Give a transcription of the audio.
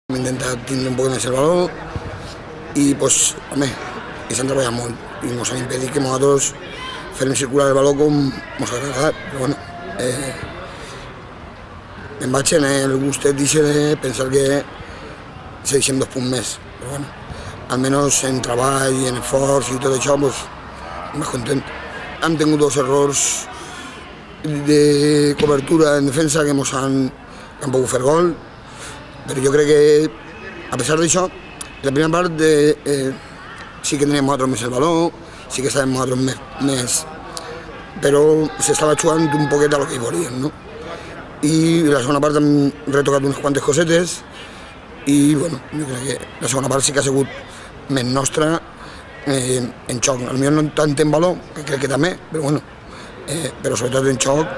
Hem intentat tindre un poc més el valor i, pues, home, i s'han treballat molt i ens han impedit que nosaltres fem circular el valor com ens ha agradat, però bueno, em vaig en el gustet de pensar que segueixem 2 punts més, però bueno, almenys en treball i en esforç i tot això, pues, més content. Hem tingut 2 errors de cobertura en defensa que ens han pogut fer gol, però jo crec que, a pesar d'això, la primera part sí que teníem nosaltres més el valor, sí que estàvem nosaltres més, però s'estava jugant un poquet a lo que hi volíem, no? I la segona part hem retocat unes quantes cosetes i, bueno, jo crec que la segona part sí que ha sigut més nostra en xoc. Potser no tant en valor, que crec que també, però bueno, però sobretot en xoc